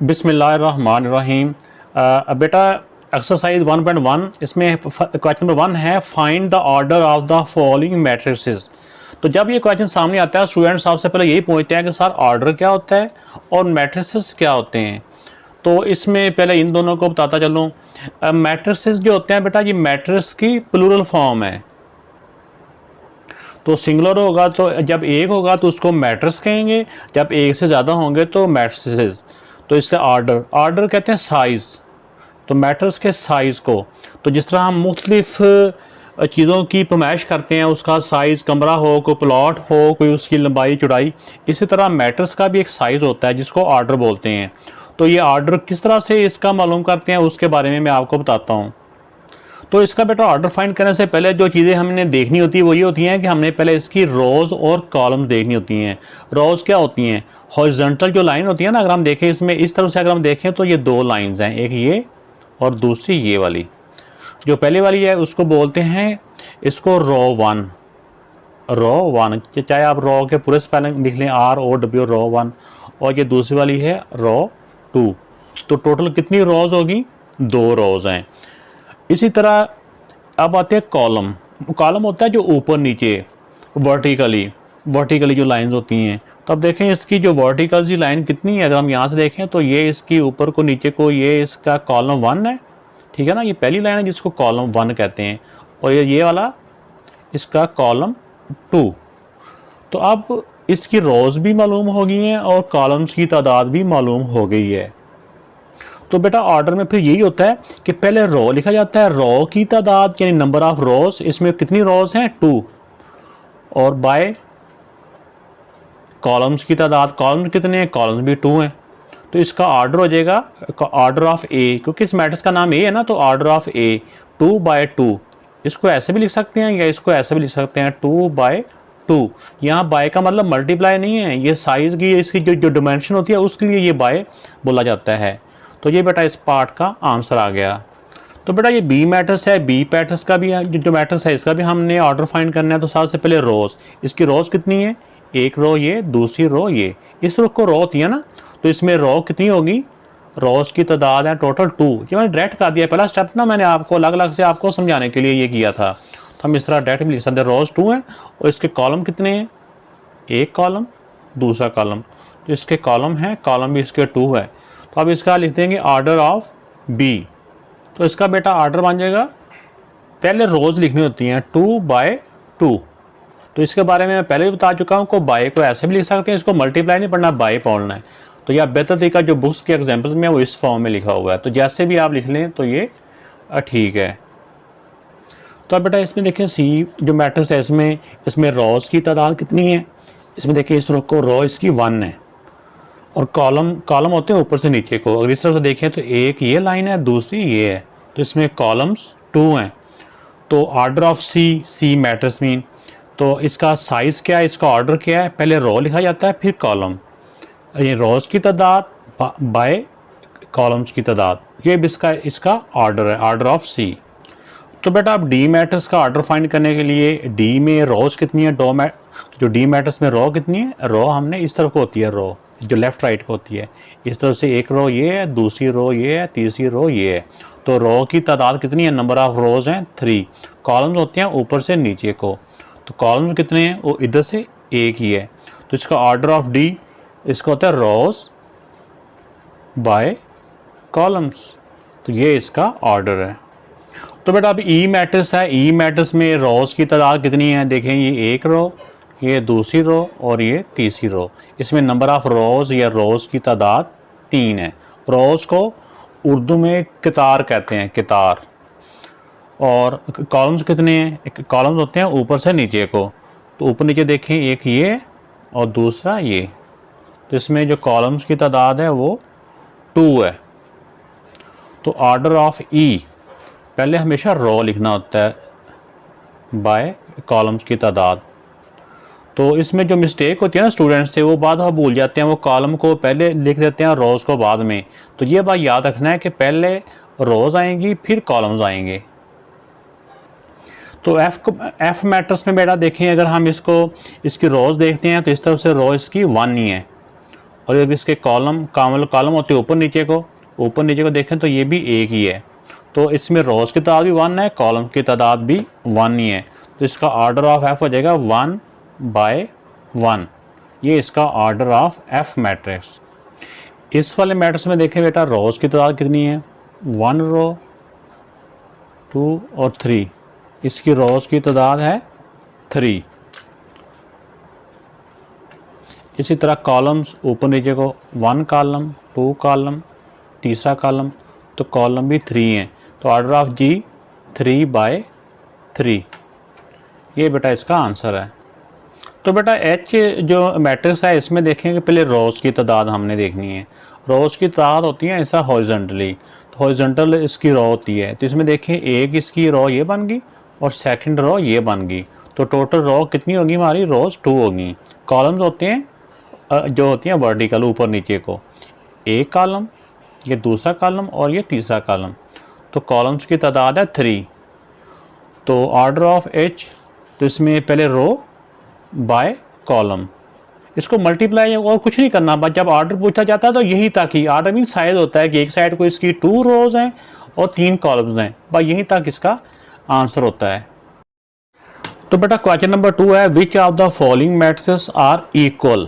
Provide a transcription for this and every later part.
बिस्मिल्लाहिर्रहमानिर्रहीम। बेटा एक्सरसाइज 1.1 इसमें क्वेश्चन नंबर 1 है find the order of the following matrices. तो जब ये क्वेश्चन सामने आता है स्टूडेंट सबसे पहले यही पूछते हैं कि सर ऑर्डर क्या होता है और मैट्रिसेस क्या होते हैं। तो इसमें पहले इन दोनों को बताता चलूँ। मैट्रिसेस जो होते हैं बेटा ये मैट्रिक्स की प्लूरल फॉर्म है। तो सिंगुलर होगा तो जब एक होगा तो उसको मैट्रिक्स कहेंगे, जब एक से ज़्यादा होंगे तो मैट्रिसेस। तो इसका ऑर्डर कहते हैं साइज़। तो मैट्रिक्स के साइज़ को तो जिस तरह हम मुख्तलिफ चीज़ों की पैमाइश करते हैं, उसका साइज़ कमरा हो, कोई प्लॉट हो, कोई उसकी लंबाई चौड़ाई, इसी तरह मैट्रिक्स का भी एक साइज़ होता है जिसको ऑर्डर बोलते हैं। तो ये ऑर्डर किस तरह से इसका मालूम करते हैं उसके बारे में मैं आपको बताता हूँ। तो इसका बेटा ऑर्डर फाइंड करने से पहले जो चीज़ें हमने देखनी होती है वो ये होती हैं कि हमने पहले इसकी रोज़ और कॉलम देखनी होती हैं। रोज़ क्या होती हैं? हॉरिजॉन्टल जो लाइन होती है ना, अगर हम देखें इसमें इस तरफ से अगर हम देखें तो ये दो लाइंस हैं, एक ये और दूसरी ये वाली। जो पहले वाली है उसको बोलते हैं इसको रो वन, चाहे आप रो के पूरे स्पेलिंग लिख लें ROW रो 1, और ये दूसरी वाली है रो 2। तो टोटल कितनी रोज़ होगी? 2 रोज़ हैं। इसी तरह अब आते हैं कॉलम। कॉलम होता है जो ऊपर नीचे वर्टिकली जो लाइंस होती हैं। तो अब देखें इसकी जो वर्टिकल सी लाइन कितनी है, अगर हम यहाँ से देखें तो ये इसकी ऊपर को नीचे को ये इसका कॉलम 1 है, ठीक है ना। ये पहली लाइन है जिसको कॉलम 1 कहते हैं, और ये वाला इसका कॉलम 2। तो अब इसकी रोज़ भी मालूम हो गई हैं और कॉलम्स की तादाद भी मालूम हो गई है। तो बेटा ऑर्डर में फिर यही होता है कि पहले रो लिखा जाता है, रो की तादाद यानी नंबर ऑफ रोज, इसमें कितनी रोज हैं? 2, और बाय कॉलम्स की तादाद, कॉलम्स कितने हैं? कॉलम्स भी 2 हैं। तो इसका ऑर्डर हो जाएगा ऑर्डर ऑफ ए, क्योंकि इस मैट्रिक्स का नाम ए है ना, तो ऑर्डर ऑफ ए 2/2। इसको ऐसे भी लिख सकते हैं या इसको ऐसे भी लिख सकते हैं 2/2। यहाँ बाय का मतलब मल्टीप्लाई नहीं है, ये साइज़ की इसकी जो डिमेंशन होती है उसके लिए ये बाय बोला जाता है। तो ये बेटा इस पार्ट का आंसर आ गया। तो बेटा ये बी मैट्रिक्स है, बी मैट्रिक्स का भी जो मैट्रिक्स है इसका भी हमने ऑर्डर फाइंड करना है। तो सबसे पहले रोज़, इसकी रोज़ कितनी है? एक रो ये, दूसरी रो ये, इस रो को रो होती है ना, तो इसमें रो कितनी होगी? रोज़ की तादाद है टोटल 2। ये मैंने डायरेक्ट कर दिया, पहला स्टेप ना मैंने आपको अलग अलग से आपको समझाने के लिए ये किया था। तो हम इस तरह डायरेक्ट भी लिख सकते हैं, रोज़ 2 हैं और इसके कॉलम कितने हैं? एक कॉलम, दूसरा कॉलम, तो इसके कॉलम है, कॉलम भी इसके 2 है। तो अब इसका लिख देंगे ऑर्डर ऑफ बी। तो इसका बेटा ऑर्डर बन जाएगा, पहले रोज़ लिखनी होती हैं 2/2। तो इसके बारे में मैं पहले भी बता चुका हूँ को बाय को ऐसे भी लिख सकते हैं, इसको मल्टीप्लाई नहीं पढ़ना, बाय पढ़ना है। तो यह बेहतर तरीका जो बुक्स के एग्जाम्पल्स में वो इस फॉर्म में लिखा हुआ है, तो जैसे भी आप लिख लें तो ये ठीक है। तो अब बेटा इसमें देखें सी जो मैट्रिक्स है इसमें रोज़ की तादाद कितनी है? इसमें देखिए इस रो को रो इसकी 1 है, और कॉलम होते हैं ऊपर से नीचे को। अगर इस तरफ से देखें तो एक ये लाइन है, दूसरी ये है, तो इसमें कॉलम्स 2 हैं। तो order of C matrix mean, तो इसका साइज़ क्या है, इसका ऑर्डर क्या है? पहले रो लिखा जाता है फिर कॉलम, ये रोज़ की तादाद बाय कॉलम्स की तादाद, ये भी इसका ऑर्डर है, ऑर्डर ऑफ सी। तो बेटा आप डी मैट्रिक्स का ऑर्डर फाइंड करने के लिए डी में रोज़ कितनी है, जो डी मैट्रिक्स में रो कितनी है? रो हमने इस तरफ को होती है, रो जो लेफ़्ट राइट को होती है, इस तरफ से एक रो ये है, दूसरी रो ये है, तीसरी रो ये है। तो रो की तादाद कितनी है? नंबर ऑफ रोज़ हैं 3। कॉलम्स होते हैं ऊपर से नीचे को, तो कॉलम्स कितने हैं? वो इधर से एक ही है। तो इसका ऑर्डर ऑफ डी इसका होता है रोज़ बाय कॉलम्स, तो ये इसका ऑर्डर है। तो बेटा अब ई मैट्रिक्स है, ई मैट्रिक्स में रोज़ की तादाद कितनी है? देखें ये एक रो, ये दूसरी रो और ये तीसरी रो। इसमें नंबर ऑफ रोज़ या रोज़ की तादाद 3 है। रोज़ को उर्दू में कितार कहते हैं, कितार। और कॉलम्स कितने हैं? कॉलम्स होते हैं ऊपर से नीचे को, तो ऊपर नीचे देखें एक ये और दूसरा ये, तो इसमें जो कॉलम्स की तादाद है वो 2 है। तो ऑर्डर ऑफ ई पहले हमेशा रो लिखना होता है बाय कॉलम्स की तादाद। तो इसमें जो मिस्टेक होती है ना स्टूडेंट्स से, वो बात वो भूल जाते हैं, वो कॉलम को पहले लिख देते हैं रोज़ को बाद में। तो ये बात याद रखना है कि पहले रोज़ आएंगी फिर कॉलम्स आएंगे। तो एफ मैट्रिक्स में बेटा देखें, अगर हम इसकी रोज़ देखते हैं तो इस तरफ से रो इसकी 1 ही है, और अगर इसके कॉलम कॉलम होते हैं ऊपर नीचे को देखें तो ये भी एक ही है। तो इसमें रोज़ की तादाद भी 1 है, कॉलम की तादाद भी 1 ही है। तो इसका ऑर्डर ऑफ एफ हो जाएगा 1/1। ये इसका ऑर्डर ऑफ एफ मैट्रिक्स। इस वाले मैट्रिक्स में देखें बेटा रोज़ की तादाद कितनी है, 1 रो, 2 और 3। इसकी रोज़ की तादाद है 3। इसी तरह कॉलम्स ऊपर नीचे को 1 कॉलम, 2 कॉलम, तीसरा कॉलम, तो कॉलम भी 3 हैं। तो ऑर्डर ऑफ जी 3/3। ये बेटा इसका आंसर है। तो बेटा एच जो मैट्रिक्स है इसमें देखेंगे पहले रोज़ की तादाद हमने देखनी है। रोज़ की तादाद होती है ऐसा हॉरिजॉन्टली, तो हॉरिजॉन्टल इसकी रो होती है। तो इसमें देखें एक इसकी रो ये बन गई और सेकंड रो ये बन गई। तो टोटल रो कितनी होगी हमारी, रोज़ 2 होगी। कॉलम्स होते हैं जो होती हैं वर्टिकल ऊपर नीचे को, एक कॉलम, ये दूसरा कॉलम और ये तीसरा कॉलम। तो कॉलम्स की तादाद है 3। तो ऑर्डर ऑफ एच, तो इसमें पहले रो बाय कॉलम, इसको मल्टीप्लाई और कुछ नहीं करना। बस जब ऑर्डर पूछा जाता है तो यही तक ही, ऑर्डर मीन साइज होता है कि एक साइड को इसकी 2 रोज़ हैं और 3 कॉलम्स हैं, बस यहीं तक इसका आंसर होता है। तो बेटा क्वेश्चन नंबर 2 है, which of the following matrix are equal.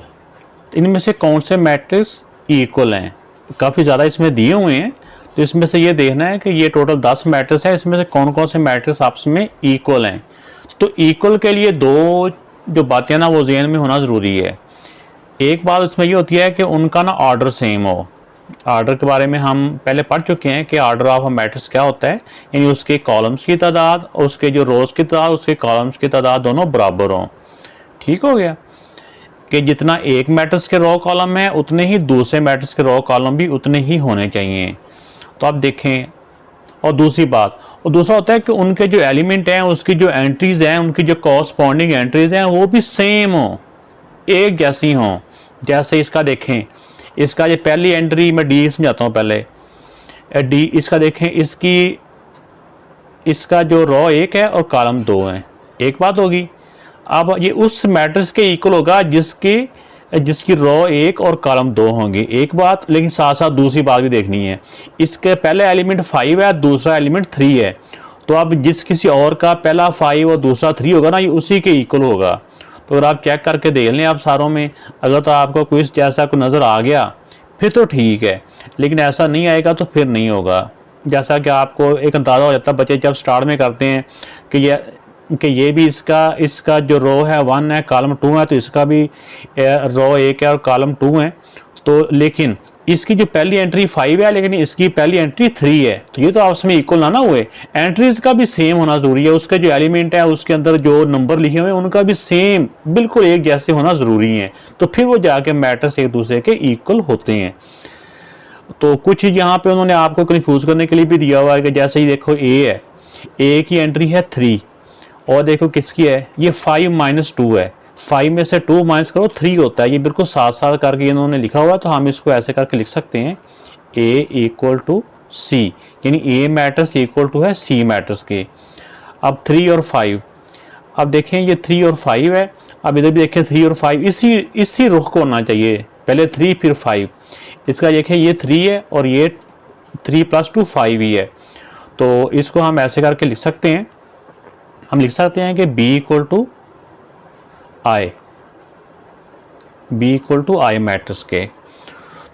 इनमें से कौन से मैट्रिक्स इक्वल हैं। काफ़ी ज़्यादा इसमें दिए हुए हैं, तो इसमें से ये देखना है कि ये टोटल 10 मैट्रिक्स है, इसमें से कौन कौन से मैट्रिक्स आपस में इक्वल हैं। तो इक्वल के लिए 2 जो बातें ना वो ज़हन में होना ज़रूरी है। एक बात उसमें ये होती है कि उनका ना ऑर्डर सेम हो। ऑर्डर के बारे में हम पहले पढ़ चुके हैं कि ऑर्डर ऑफ अ मैट्रिक्स क्या होता है, यानी उसके कॉलम्स की तादाद और उसके जो रोज़ की तादाद, उसके कॉलम्स की तादाद दोनों बराबर हों। ठीक हो गया कि जितना एक मैट्रिक्स के रो कॉलम है उतने ही दूसरे मैट्रिक्स के रो कॉलम भी उतने ही होने चाहिए। तो आप देखें, और दूसरी बात, और दूसरा होता है कि उनके जो एलिमेंट हैं उसकी जो एंट्रीज हैं, उनकी जो कॉरस्पॉन्डिंग एंट्रीज हैं वो भी सेम हो, एक जैसी हों। जैसे इसका देखें, इसका ये पहली एंट्री मैं डी समझाता हूँ पहले। डी इसका देखें, इसका जो रो 1 है और कॉलम 2 है, एक बात होगी। अब ये उस मैट्रिक्स के इक्वल होगा जिसकी रो 1 और कॉलम 2 होंगे, एक बात। लेकिन साथ साथ दूसरी बात भी देखनी है, इसके पहले एलिमेंट 5 है, दूसरा एलिमेंट 3 है। तो अब जिस किसी और का पहला 5 और दूसरा 3 होगा ना, ये उसी के इक्वल होगा। तो अगर आप चेक करके देख लें आप सारों में, अगर तो आपको क्विज जैसा कोई नज़र आ गया फिर तो ठीक है, लेकिन ऐसा नहीं आएगा तो फिर नहीं होगा। जैसा कि आपको एक अंदाज़ा हो जाता है बच्चे जब स्टार्ट में करते हैं कि ये भी इसका जो रो है 1 है, कॉलम 2 है, तो इसका भी रो 1 है और कॉलम 2 है। तो लेकिन इसकी जो पहली एंट्री 5 है लेकिन इसकी पहली एंट्री 3 है, तो ये तो आपस में इक्वल ना हुए। एंट्रीज का भी सेम होना ज़रूरी है, उसके जो एलिमेंट है उसके अंदर जो नंबर लिखे हुए हैं उनका भी सेम बिल्कुल एक जैसे होना ज़रूरी है, तो फिर वो जाके मैट्रिक्स एक दूसरे के इक्वल होते हैं। तो कुछ यहाँ पे उन्होंने आपको कन्फ्यूज़ करने के लिए भी दिया हुआ है कि जैसे ही देखो ए है, ए की एंट्री है 3 और देखो किसकी है, ये 5 - 2 है। 5 में से 2 माइनस करो 3 होता है, ये बिल्कुल साथ साथ करके इन्होंने लिखा हुआ है। तो हम इसको ऐसे करके लिख सकते हैं A = C, यानी A मैट्रिक्स इक्वल टू है C मैट्रिक्स के। अब 3 और 5, अब देखें ये 3 और 5 है। अब इधर भी देखें 3 और 5 इसी रुख को होना चाहिए, पहले 3 फिर 5। इसका देखें ये 3 है और ये 3 + 2 5 ही है। तो इसको हम ऐसे करके लिख सकते हैं, हम लिख सकते हैं कि B = I मैट्रिक्स के।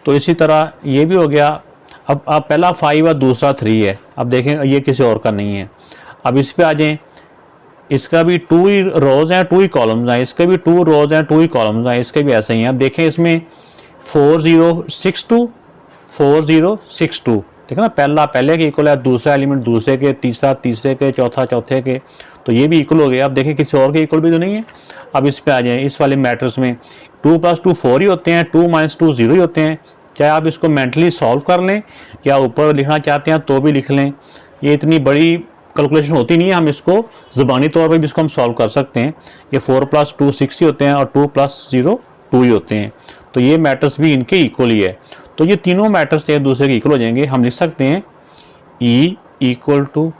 तो इसी तरह ये भी हो गया। अब पहला 5 और दूसरा 3 है। अब देखें ये किसी और का नहीं है। अब इस पे आ जाएं, इसका भी 2 ही रोज़ हैं 2 ही कॉलम्स हैं, इसके भी 2 रोज़ हैं 2 ही कॉलम्स हैं, इसके भी ऐसे ही हैं। अब देखें इसमें 4062 4062, ठीक है ना, पहला पहले के इक्वल है, दूसरा एलिमेंट दूसरे के, तीसरा तीसरे के, चौथा चौथे के, तो ये भी इक्वल हो गया। अब देखें किसी और के इक्वल भी तो नहीं है। अब इस पे आ जाए, इस वाले मैट्रिक्स में 2 + 2 4 ही होते हैं, 2 - 2 0 ही होते हैं। चाहे आप इसको मेंटली सॉल्व कर लें या ऊपर लिखना चाहते हैं तो भी लिख लें, ये इतनी बड़ी कैलकुलेशन होती नहीं है, हम इसको ज़बानी तौर पर भी इसको हम सॉल्व कर सकते हैं। ये 4 + 2 6 ही होते हैं और 2 + 0 2 ही होते हैं। तो ये मैट्रिक्स भी इनके इक्वल ही है। तो ये तीनों मैट्रिक्स एक दूसरे के इक्वल हो जाएंगे। हम लिख सकते हैं E =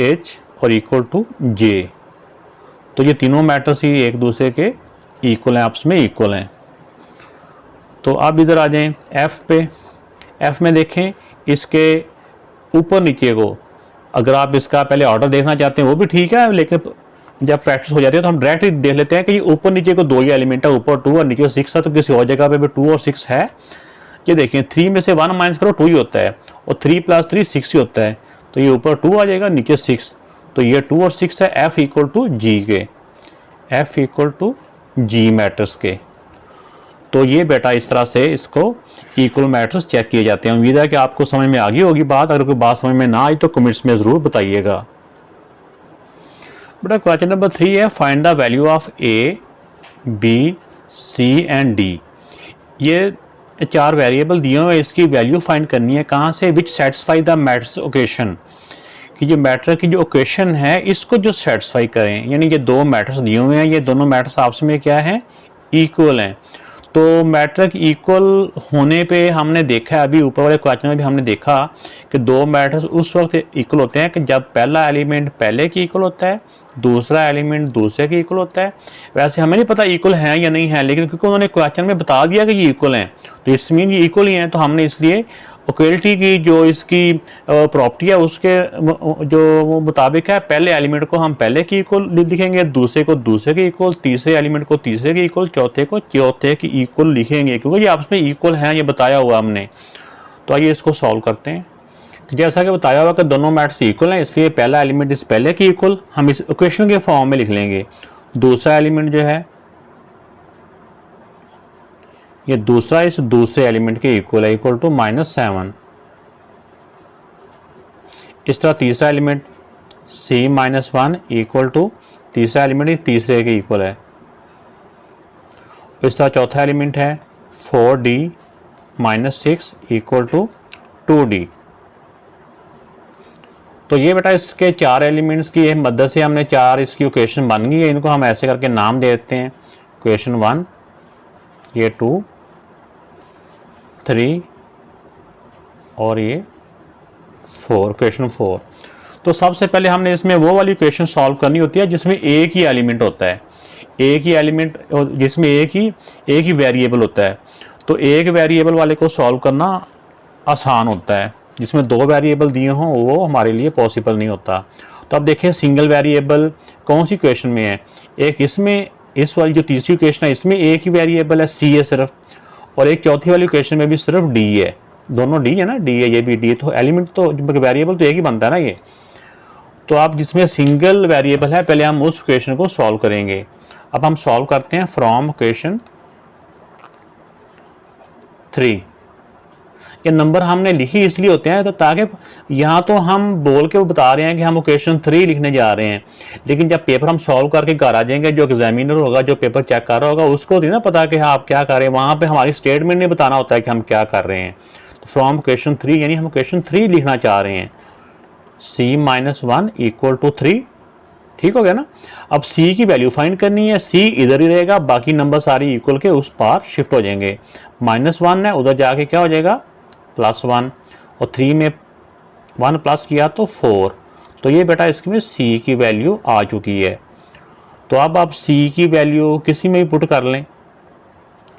H और = J। तो ये तीनों मैट्रिक्स ही एक दूसरे के इक्वल हैं, आपस में इक्वल हैं। तो आप इधर आ जाएं एफ़ पे। एफ़ में देखें इसके ऊपर नीचे को, अगर आप इसका पहले ऑर्डर देखना चाहते हैं वो भी ठीक है, लेकिन जब प्रैक्टिस हो जाती है तो हम डायरेक्टली देख लेते हैं कि ये ऊपर नीचे को 2 ही एलिमेंट है, ऊपर 2 और नीचे 6 है, तो किसी और जगह पे भी 2 और 6 है। ये देखिए 3 में से 1 माइनस करो 2 ही होता है, और 3 + 3 6 ही होता है, तो ये ऊपर 2 आ जाएगा नीचे 6, तो ये 2 और 6 है F इक्वल टू जी के, F equal to G matrix के। तो ये बेटा इस तरह से इसको इक्वल मैट्रिक्स चेक किए जाते हैं। उम्मीद है कि आपको समझ में आ गई होगी बात। अगर कोई बात समझ में ना आई तो कमेंट्स में ज़रूर बताइएगा। बेटा क्वेश्चन नंबर 3 है, find the value of A, B, C and D. ये 4 वेरिएबल दिए हुए हैं, इसकी वैल्यू फाइंड करनी है कहाँ से, विच सेटिस्फाई द मैट्रिक्स ओकेशन, कि जो मैट्रिक्स की जो ओकेशन है इसको जो सेटिस्फाई करें। यानी ये 2 मैट्रिक्स दिए हुए हैं, ये दोनों मैट्रिक्स आपस में क्या है, इक्वल हैं। तो मैट्रिक्स इक्वल होने पे हमने देखा है, अभी ऊपर वाले क्वेश्चन में भी हमने देखा कि 2 मैट्रिक्स उस वक्त इक्वल होते हैं कि जब पहला एलिमेंट पहले की इक्वल होता है, दूसरा एलिमेंट दूसरे के इक्वल होता है। वैसे हमें नहीं पता इक्वल है या नहीं है, लेकिन क्योंकि उन्होंने क्वेश्चन में बता दिया कि ये इक्वल हैं, तो इट्स मीन ये इक्वल ही हैं, तो हमने इसलिए इक्वलिटी की जो इसकी प्रॉपर्टी है उसके जो मुताबिक है, पहले एलिमेंट को हम पहले की इक्वल लिखेंगे, दूसरे को दूसरे के इक्वल, तीसरे एलिमेंट को तीसरे के इक्वल, चौथे को चौथे की इक्वल लिखेंगे, क्योंकि ये आपस में इक्वल हैं, ये बताया हुआ हमने। तो आइए इसको सॉल्व करते हैं। जैसा कि बताया हुआ कि दोनों मैट्रिक्स इक्वल हैं, इसलिए पहला एलिमेंट इस पहले की इक्वल हम इस इक्वेशन के फॉर्म में लिख लेंगे। दूसरा एलिमेंट जो है ये दूसरा इस दूसरे एलिमेंट के इक्वल है, इक्वल टू -7। इस तरह तीसरा एलिमेंट C-1 इक्वल टू तीसरा एलिमेंट तीसरे के इक्वल है। इस तरह चौथा एलिमेंट है 4D-6 इक्वल टू 2D। तो ये बेटा इसके 4 एलिमेंट्स की मदद से हमने 4 इसकी इक्वेशन बन गई है। इनको हम ऐसे करके नाम दे देते हैं, इक्वेशन 1, ये 2, 3 और ये 4, इक्वेशन 4। तो सबसे पहले हमने इसमें वो वाली इक्वेशन सॉल्व करनी होती है जिसमें एक ही एलिमेंट होता है, एक ही एलिमेंट, जिसमें एक ही वेरिएबल होता है। तो एक वेरिएबल वाले को सॉल्व करना आसान होता है, जिसमें 2 वेरिएबल दिए हों वो हमारे लिए पॉसिबल नहीं होता। तो अब देखें सिंगल वेरिएबल कौन सी इक्वेशन में है, एक इसमें, इस वाली जो तीसरी इक्वेशन है इसमें एक ही वेरिएबल है C है सिर्फ, और एक चौथी वाली इक्वेशन में भी सिर्फ D है, दोनों D है ना, D है, ये भी D है, तो एलिमेंट तो वेरिएबल तो एक ही बनता है ना ये। तो आप जिसमें सिंगल वेरिएबल है पहले हम उस इक्वेशन को सॉल्व करेंगे। अब हम सॉल्व करते हैं फ्रॉम इक्वेशन 3। ये नंबर हमने लिखी इसलिए होते हैं तो ताकि यहाँ तो हम बोल के बता रहे हैं कि हम इक्वेशन 3 लिखने जा रहे हैं, लेकिन जब पेपर हम सॉल्व करके घर आ जाएंगे, जो एग्जामिनर होगा, जो पेपर चेक कर रहा होगा, उसको नहीं ना पता कि हाँ आप क्या कर रहे हैं, वहाँ पे हमारी स्टेटमेंट नहीं बताना होता है कि हम क्या कर रहे हैं। तो फ्रॉम इक्वेशन 3 यानी हम इक्वेशन 3 लिखना चाह रहे हैं, C-1 इक्वल टू 3। ठीक हो गया ना। अब C की वैल्यू फाइंड करनी है, C इधर ही रहेगा, बाकी नंबर सारी इक्वल के उस पार शिफ्ट हो जाएंगे। -1 है, उधर जाके क्या हो जाएगा +1, और 3 में 1 प्लस किया तो 4। तो ये बेटा इसमें C की वैल्यू आ चुकी है। तो अब आप C की वैल्यू किसी में भी पुट कर लें।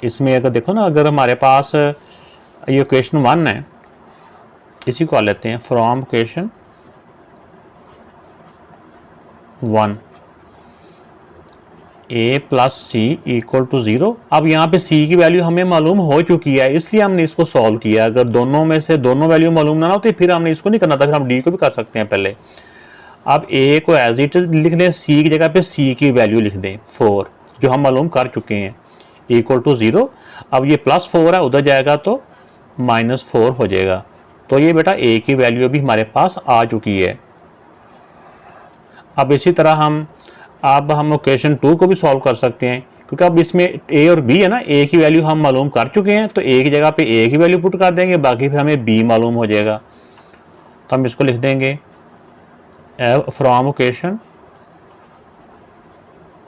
इसमें अगर देखो ना, अगर हमारे पास ये इक्वेशन 1 है, इसी को लेते हैं from equation 1, A + C equal to 0। अब यहाँ पे C की वैल्यू हमें मालूम हो चुकी है, इसलिए हमने इसको सॉल्व किया। अगर दोनों में से दोनों वैल्यू मालूम ना हो तो फिर हमने इसको नहीं करना था, फिर हम D को भी कर सकते हैं पहले। अब A को एज इट लिख लें, C की जगह पे C की वैल्यू लिख दें 4, जो हम मालूम कर चुके हैं, इक्वल टू 0। अब ये +4 है, उधर जाएगा तो -4 हो जाएगा। तो ये बेटा A की वैल्यू भी हमारे पास आ चुकी है। अब इसी तरह हम इक्वेशन 2 को भी सॉल्व कर सकते हैं, क्योंकि अब इसमें A और B है ना, A की वैल्यू हम मालूम कर चुके हैं, तो A की जगह पे A की वैल्यू पुट कर देंगे, बाकी फिर हमें B मालूम हो जाएगा। तो हम इसको लिख देंगे from equation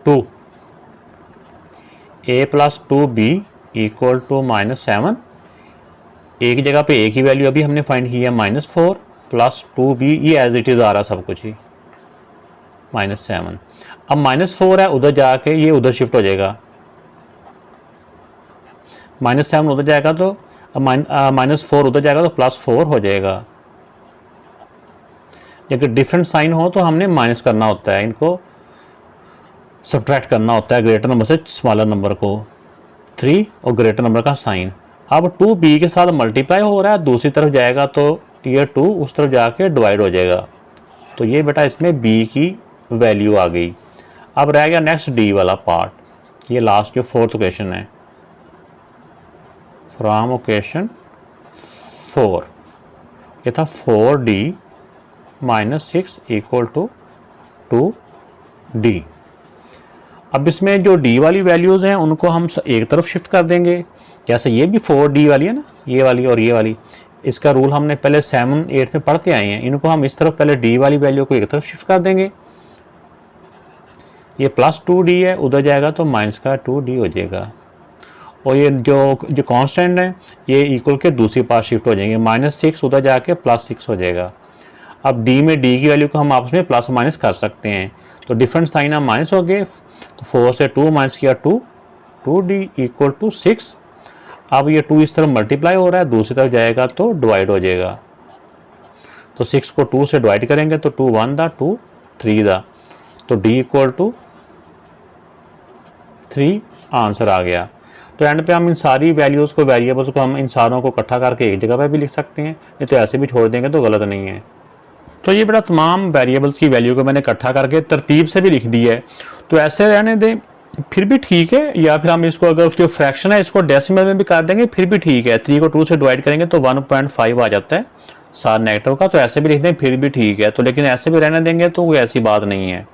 2, A + 2B equal to -7। A की जगह पे A की वैल्यू अभी हमने फाइंड की है -4 + 2B, ये एज इट इज़ आ रहा सब कुछ ही -7। अब -4 है, उधर जाके ये उधर शिफ्ट हो जाएगा, -7 उधर जाएगा तो -4 उधर जाएगा तो +4 हो जाएगा। अगर डिफरेंट साइन हो तो हमने माइनस करना होता है, इनको सब्ट्रैक्ट करना होता है ग्रेटर नंबर से स्मॉलर नंबर को, 3 और ग्रेटर नंबर का साइन। अब 2b के साथ मल्टीप्लाई हो रहा है, दूसरी तरफ जाएगा तो ये 2 उस तरफ जाके डिवाइड हो जाएगा। तो ये बेटा इसमें b की वैल्यू आ गई। अब रह गया नेक्स्ट d वाला पार्ट, ये लास्ट जो 4th क्वेश्चन है फ्रॉम क्वेश्चन 4। ये था 4d - 6 = 2d। अब इसमें जो d वाली वैल्यूज़ हैं उनको हम एक तरफ शिफ्ट कर देंगे। जैसे ये भी 4d वाली है ना, ये वाली और ये वाली, इसका रूल हमने पहले 7, 8 में पढ़ते आए हैं। इनको हम इस तरफ पहले d वाली वैल्यू को एक तरफ शिफ्ट कर देंगे। ये +2d है, उधर जाएगा तो -2d हो जाएगा। और ये जो कांस्टेंट है ये इक्वल के दूसरी पास शिफ्ट हो जाएंगे, -6 उधर जाके +6 हो जाएगा। अब d में d की वैल्यू को हम आपस में प्लस माइनस कर सकते हैं, तो डिफरेंट साइन अब माइनस हो गए, तो 4 से 2 माइनस किया 2d = 6। अब ये 2 इस तरफ मल्टीप्लाई हो रहा है, दूसरी तरफ जाएगा तो डिवाइड हो जाएगा। तो 6 को 2 से डिवाइड करेंगे तो 2 1 दा 2 3 दा, तो d = 3 आंसर आ गया। तो एंड पे हम इन सारी वैल्यूज़ को, वेरिएबल्स को हम इन सारों को इकट्ठा करके एक जगह पे भी लिख सकते हैं, नहीं तो ऐसे भी छोड़ देंगे तो गलत नहीं है। तो ये बेटा तमाम वेरिएबल्स की वैल्यू को मैंने इकट्ठा करके तरतीब से भी लिख दी है, तो ऐसे रहने दें फिर भी ठीक है, या फिर हम इसको अगर जो फ्रैक्शन है इसको डेसिमल में भी कर देंगे फिर भी ठीक है। 3 को 2 से डिवाइड करेंगे तो 1.5 आ जाता है सार नेगेटिव का, तो ऐसे भी लिख दें फिर भी ठीक है। तो लेकिन ऐसे भी रहने देंगे तो कोई ऐसी बात नहीं है।